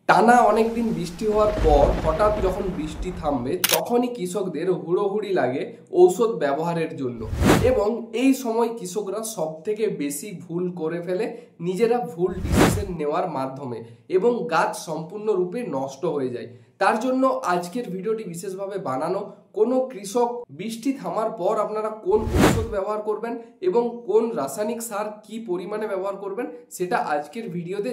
টানা অনেকদিন বৃষ্টি হওয়ার পর হঠাৎ যখন বৃষ্টি থামবে তখনই কৃষকদের হুড়োহুড়ি লাগে ঔষধ ব্যবহারের জন্য। এবং এই সময় কৃষকরা সব থেকে বেশি ভুল করে ফেলে নিজেরা ভুল ডিসিশন নেওয়ার মাধ্যমে, এবং গাছ সম্পূর্ণরূপে নষ্ট হয়ে যায়। তার জন্য আজকের ভিডিওটি বিশেষভাবে বানানো। কোনো কৃষক বৃষ্টি থামার পর আপনারা কোন ঔষধ ব্যবহার করবেন এবং কোন রাসায়নিক সার কি পরিমাণে ব্যবহার করবেন সেটা আজকের ভিডিওতে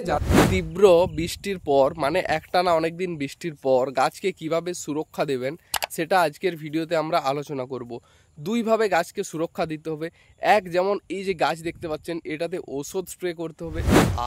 তীব্র বৃষ্টির পর মানে একটানা অনেকদিন বৃষ্টির পর গাছকে কিভাবে সুরক্ষা দেবেন সেটা আজকের ভিডিওতে আমরা আলোচনা করব। দুইভাবে গাছকে সুরক্ষা দিতে হবে। এক, যেমন এই যে গাছ দেখতে পাচ্ছেন এটাতে ওষুধ স্প্রে করতে হবে,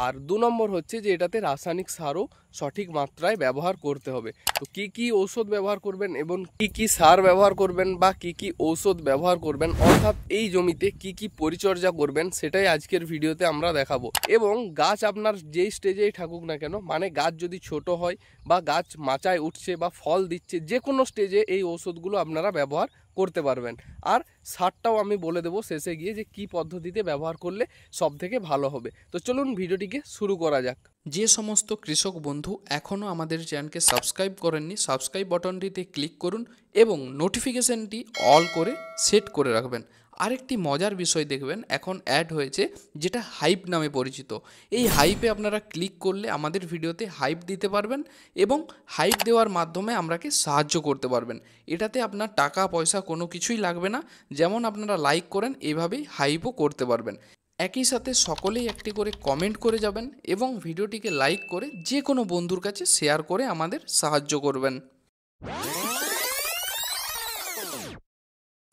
আর 2 নম্বর হচ্ছে যে এটাতে রাসায়নিক সারও সঠিক মাত্রায় ব্যবহার করতে হবে। তো কি কি ঔষধ ব্যবহার করবেন এবং কি কি সার ব্যবহার করবেন বা কি কি ঔষধ ব্যবহার করবেন, অর্থাৎ এই জমিতে কি কি পরিচর্যা করবেন সেটাই আজকের ভিডিওতে আমরা দেখাবো। এবং গাছ আপনার যেই স্টেজেই থাকুক না কেন, মানে গাছ যদি ছোট হয় বা গাছ মাচায় উঠছে বা ফল দিচ্ছে, যে কোনো স্টেজে এই ঔষধগুলো আপনারা ব্যবহার করতে পারবেন। আর সারটাও আমি বলে দেবো শেষে গিয়ে যে কি পদ্ধতিতে ব্যবহার করলে সব থেকে ভালো হবে। তো চলুন ভিডিওটিকে শুরু করা যাক। যে সমস্ত কৃষক বন্ধু এখনও আমাদের চ্যানেলকে সাবস্ক্রাইব করেননি, সাবস্ক্রাইব বাটনটিতে ক্লিক করুন এবং নোটিফিকেশানটি অল করে সেট করে রাখবেন। আরেকটি মজার বিষয় দেখবেন এখন অ্যাড হয়েছে, যেটা হাইপ নামে পরিচিত। এই হাইপে আপনারা ক্লিক করলে আমাদের ভিডিওতে হাইপ দিতে পারবেন এবং হাইপ দেওয়ার মাধ্যমে আমরাকে সাহায্য করতে পারবেন। এটাতে আপনার টাকা পয়সা কোনো কিছুই লাগবে না। যেমন আপনারা লাইক করেন এভাবেই হাইপও করতে পারবেন। একই সাথে সকলেই একটি করে কমেন্ট করে যাবেন এবং ভিডিওটিকে লাইক করে যে কোনো বন্ধুর কাছে শেয়ার করে আমাদের সাহায্য করবেন।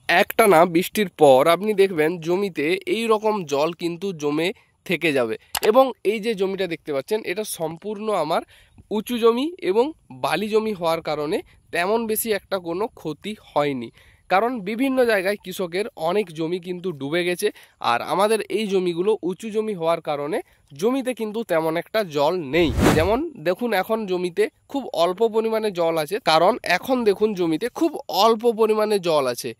একটানা বৃষ্টির পর আপনি দেখবেন জমিতে এই রকম জল কিন্তু জমে থেকে যাবে। এবং এই যে জমিটা দেখতে পাচ্ছেন এটা সম্পূর্ণ আমার উঁচু জমি এবং বালি জমি হওয়ার কারণে তেমন বেশি একটা কোনো ক্ষতি হয়নি। কারণ বিভিন্ন জায়গায় কৃষকের অনেক জমি কিন্তু ডুবে গেছে, আর আমাদের এই জমিগুলো উঁচু জমি হওয়ার কারণে জমিতে কিন্তু তেমন একটা জল নেই। যেমন দেখুন এখন জমিতে খুব অল্প পরিমাণে জল আছে, কারণ এখন দেখুন জমিতে খুব অল্প পরিমাণে জল আছে।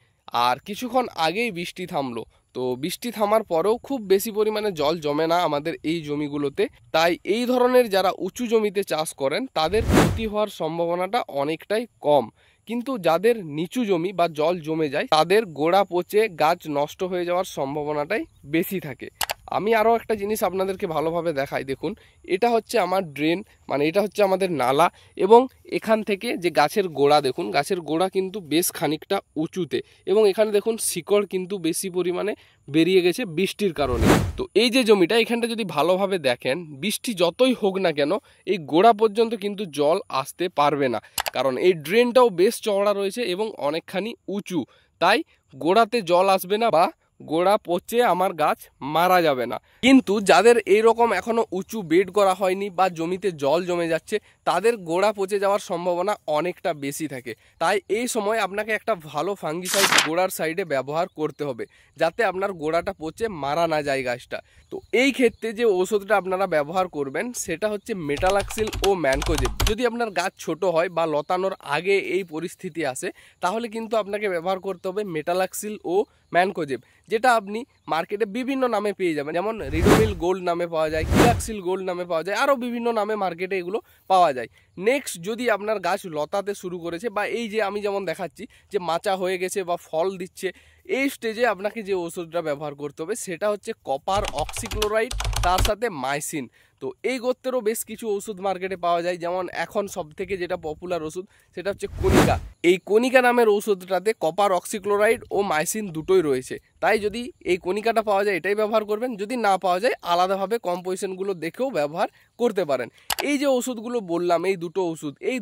আর কিছুক্ষণ আগেই বৃষ্টি থামলো, তো বৃষ্টি থামার পরেও খুব বেশি পরিমাণে জল জমে না আমাদের এই জমিগুলোতে। তাই এই ধরনের যারা উঁচু জমিতে চাষ করেন তাদের ক্ষতি হওয়ার সম্ভাবনাটা অনেকটাই কম। কিন্তু যাদের নিচু জমি বা জল জমে যায় তাদের গোড়া পচে গাছ নষ্ট হয়ে যাওয়ার সম্ভাবনাটাই বেশি থাকে। আমি আরও একটা জিনিস আপনাদেরকে ভালোভাবে দেখাই। দেখুন এটা হচ্ছে আমার ড্রেন, মানে এটা হচ্ছে আমাদের নালা, এবং এখান থেকে যে গাছের গোড়া দেখুন, গাছের গোড়া কিন্তু বেশ খানিকটা উঁচুতে, এবং এখানে দেখুন শিকড় কিন্তু বেশি পরিমাণে বেরিয়ে গেছে বৃষ্টির কারণে। তো এই যে জমিটা এখানটা যদি ভালোভাবে দেখেন, বৃষ্টি যতই হোক না কেন এই গোড়া পর্যন্ত কিন্তু জল আসতে পারবে না, কারণ এই ড্রেনটাও বেশ চওড়া রয়েছে এবং অনেকখানি উঁচু। তাই গোড়াতে জল আসবে না বা গোড়া পচে আমার গাছ মারা যাবে না। কিন্তু যাদের এইরকম এখনো উঁচু বেড করা হয়নি বা জমিতে জল জমে যাচ্ছে তাদের গোড়া পচে যাওয়ার সম্ভাবনা অনেকটা বেশি থাকে। তাই এই সময় আপনাকে একটা ভালো ফাঙ্গিসাইড গোড়ার সাইডে ব্যবহার করতে হবে, যাতে আপনার গোড়াটা পচে মারা না যায় গাছটা। তো এই ক্ষেত্রে যে ওষুধটা আপনারা ব্যবহার করবেন সেটা হচ্ছে মেটালাক্সিল ও ম্যানকোজেব। যদি আপনার গাছ ছোট হয় বা লতানোর আগে এই পরিস্থিতি আসে তাহলে কিন্তু আপনাকে ব্যবহার করতে হবে মেটালাক্সিল ও ম্যানকোজেব, যেটা আপনি মার্কেটে বিভিন্ন নামে পেয়ে যাবেন। যেমন রিডোমিল গোল্ড নামে পাওয়া যায়, কিলাক্সিল গোল্ড নামে পাওয়া যায়, আরও বিভিন্ন নামে মার্কেটে এগুলো পাওয়া যায়। নেক্সট, যদি আপনার গাছ লতাতে শুরু করেছে বা এই যে আমি যেমন দেখাচ্ছি যে মাচা হয়ে গেছে বা ফল দিচ্ছে, এই স্টেজে আপনাকে যে ওষুধটা ব্যবহার করতে হবে সেটা হচ্ছে কপার অক্সিক্লোরাইড, তার সাথে মাইসিন। তো এই গোত্রেরও বেশ কিছু ওষুধ মার্কেটে পাওয়া যায়। যেমন এখন সব থেকে যেটা পপুলার ওষুধ সেটা হচ্ছে কনিকা। এই কনিকা নামের ওষুধটাতে কপার অক্সিক্লোরাইড ও মাইসিন দুটোই রয়েছে। তাই যদি এই কনিকাটা পাওয়া যায় এটাই ব্যবহার করবেন, যদি না পাওয়া যায় আলাদাভাবে কম্পোজিশনগুলো দেখেও ব্যবহার করতে পারেন। এই যে ওষুধগুলো বললাম এই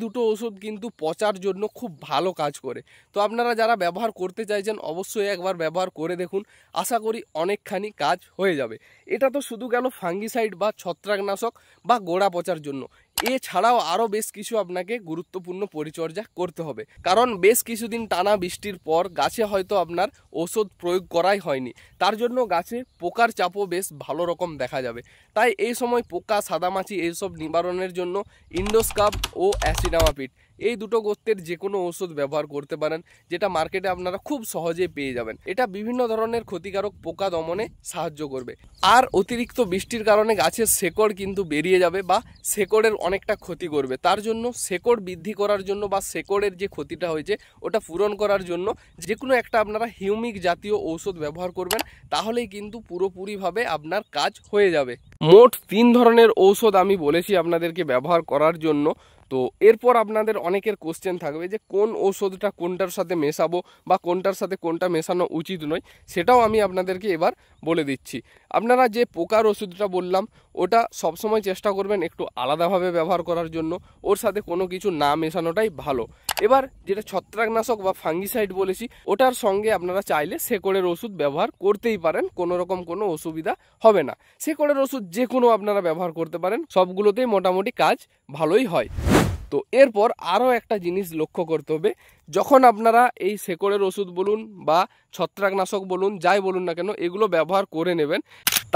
দুটো ওষুধ কিন্তু পচার জন্য খুব ভালো কাজ করে। তো আপনারা যারা ব্যবহার করতে চাইছেন অবশ্যই একবার ব্যবহার করে দেখুন, আশা করি অনেকখানি কাজ হয়ে যাবে। এটা তো শুধু গেল ফাঙ্গিসাইড বা ছত্রাকনাশক বা গোড়া পচার জন্য। এছাড়াও আরও বেশ কিছু আপনাকে গুরুত্বপূর্ণ পরিচর্যা করতে হবে, কারণ বেশ কিছুদিন টানা বৃষ্টির পর গাছে হয়তো আপনার ওষুধ প্রয়োগ করাই হয়নি, তার জন্য গাছে পোকার চাপও বেশ ভালো রকম দেখা যাবে। তাই এই সময় পোকা, সাদামাছি এইসব নিবারণের জন্য ইন্ডোস্কাপ ও অ্যাসিডামাপিড এই দুটো গোত্রের যে কোনো ওষুধ ব্যবহার করতে পারেন, যেটা মার্কেটে আপনারা খুব সহজে পেয়ে যাবেন। এটা বিভিন্ন ধরনের ক্ষতিকারক পোকা দমনে সাহায্য করবে। আর অতিরিক্ত বৃষ্টির কারণে গাছের শেকড় কিন্তু বেরিয়ে যাবে বা শেকড়ের অনেকটা ক্ষতি করবে। তার জন্য শেকড় বৃদ্ধি করার জন্য বা শেকড়ের যে ক্ষতিটা হয়েছে ওটা পূরণ করার জন্য যে কোনো একটা আপনারা হিউমিক জাতীয় ঔষধ ব্যবহার করবেন, তাহলেই কিন্তু পুরোপুরিভাবে আপনার কাজ হয়ে যাবে। মোট 3 ধরনের ঔষধ আমি বলেছি আপনাদেরকে ব্যবহার করার জন্য। তো এরপর আপনাদের অনেকের কোশ্চেন থাকবে যে কোন ঔষধটা কোনটার সাথে মেশাবো বা কোনটার সাথে কোনটা মেশানো উচিত নয়, সেটাও আমি আপনাদেরকে এবার বলে দিচ্ছি। আপনারা যে পোকার ওষুধটা বললাম ওটা সবসময় চেষ্টা করবেন একটু আলাদাভাবে ব্যবহার করার জন্য, ওর সাথে কোনো কিছু না মেশানোটাই ভালো। এবার যেটা ছত্রাকনাশক বা ফাঙ্গিসাইড বলেছি ওটার সঙ্গে আপনারা চাইলে শেকড়ের ওষুধ ব্যবহার করতেই পারেন, কোনো রকম কোনো অসুবিধা হবে না। শেকড়ের ওষুধ যে কোনো আপনারা ব্যবহার করতে পারেন, সবগুলোতেই মোটামুটি কাজ ভালোই হয়। তো এরপর আরও একটা জিনিস লক্ষ্য করতে হবে, যখন আপনারা এই শেকড়ের ওষুধ বলুন বা ছত্রাকনাশক বলুন যাই বলুন না কেন এগুলো ব্যবহার করে নেবেন,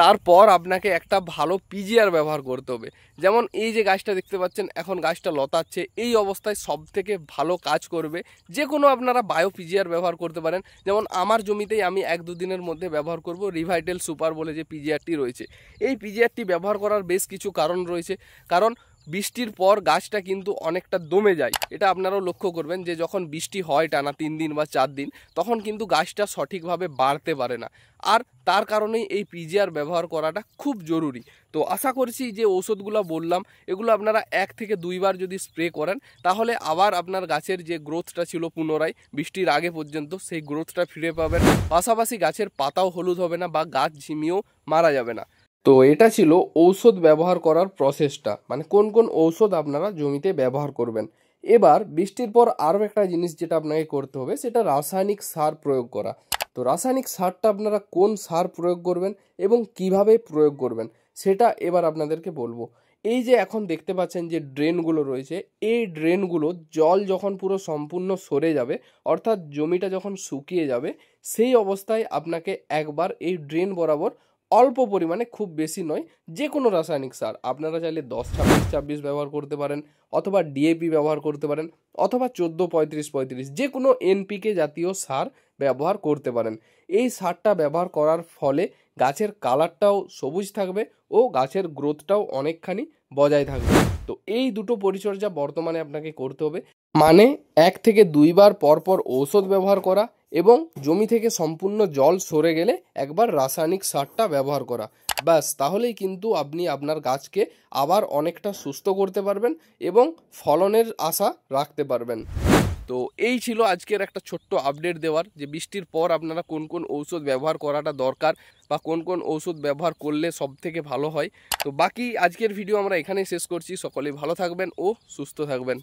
তারপর আপনাকে একটা ভালো পিজিআর ব্যবহার করতে হবে। যেমন এই যে গাছটা দেখতে পাচ্ছেন, এখন গাছটা লতাচ্ছে, এই অবস্থায় সব থেকে ভালো কাজ করবে যে কোনো আপনারা বায়ো পিজিআর ব্যবহার করতে পারেন। যেমন আমার জমিতেই আমি 1-2 দিনের মধ্যে ব্যবহার করব রিভাইটেল সুপার বলে যে পিজিআরটি রয়েছে। এই পিজিআরটি ব্যবহার করার বেশ কিছু কারণ রয়েছে, কারণ বৃষ্টির পর গাছটা কিন্তু অনেকটা দমে যায়। এটা আপনারাও লক্ষ্য করবেন যে যখন বৃষ্টি হয় টানা 3 দিন বা 4 দিন, তখন কিন্তু গাছটা সঠিকভাবে বাড়তে পারে না, আর তার কারণেই এই পিজিআর ব্যবহার করাটা খুব জরুরি। তো আশা করছি যে ঔষধগুলো বললাম এগুলো আপনারা 1 থেকে 2 বার যদি স্প্রে করেন, তাহলে আবার আপনার গাছের যে গ্রোথটা ছিল পুনরায় বৃষ্টির আগে পর্যন্ত সেই গ্রোথটা ফিরে পাবেন। পাশাপাশি গাছের পাতাও হলুদ হবে না বা গাছ ঝিমিয়েও মারা যাবে না। তো এটা ছিল ঔষধ ব্যবহার করার প্রসেসটা, মানে কোন কোন ঔষধ আপনারা জমিতে ব্যবহার করবেন। এবার বৃষ্টির পর আরও একটা জিনিস যেটা আপনাকে করতে হবে সেটা রাসায়নিক সার প্রয়োগ করা। তো রাসায়নিক সারটা আপনারা কোন সার প্রয়োগ করবেন এবং কিভাবে প্রয়োগ করবেন সেটা এবার আপনাদেরকে বলবো। এই যে এখন দেখতে পাচ্ছেন যে ড্রেনগুলো রয়েছে, এই ড্রেনগুলো জল যখন পুরো সম্পূর্ণ সরে যাবে, অর্থাৎ জমিটা যখন শুকিয়ে যাবে, সেই অবস্থায় আপনাকে একবার এই ড্রেন বরাবর অল্প পরিমাণে, খুব বেশি নয়, যে কোনো রাসায়নিক সার আপনারা চাইলে 10-26-26 ব্যবহার করতে পারেন, অথবা ডিএপি ব্যবহার করতে পারেন, অথবা 14-35-35 যে কোনো এনপিকে জাতীয় সার ব্যবহার করতে পারেন। এই সারটা ব্যবহার করার ফলে গাছের কালারটাও সবুজ থাকবে ও গাছের গ্রোথটাও অনেকখানি বজায় থাকবে। তো এই দুটো পরিচর্যা বর্তমানে আপনাকে করতে হবে, মানে 1 থেকে 2 বার পরপর ঔষধ ব্যবহার করা এবং জমি থেকে সম্পূর্ণ জল সরে গেলে একবার রাসায়নিক সারটা ব্যবহার করা। ব্যাস, তাহলেই কিন্তু আপনি আপনার গাছকে আবার অনেকটা সুস্থ করতে পারবেন এবং ফলনের আশা রাখতে পারবেন। তো এই ছিল আজকের একটা ছোট্ট আপডেট দেওয়ার, যে বৃষ্টির পর আপনারা কোন কোন ঔষধ ব্যবহার করাটা দরকার বা কোন কোন ঔষধ ব্যবহার করলে সব থেকে ভালো হয়। তো বাকি আজকের ভিডিও আমরা এখানেই শেষ করছি। সকলেই ভালো থাকবেন ও সুস্থ থাকবেন।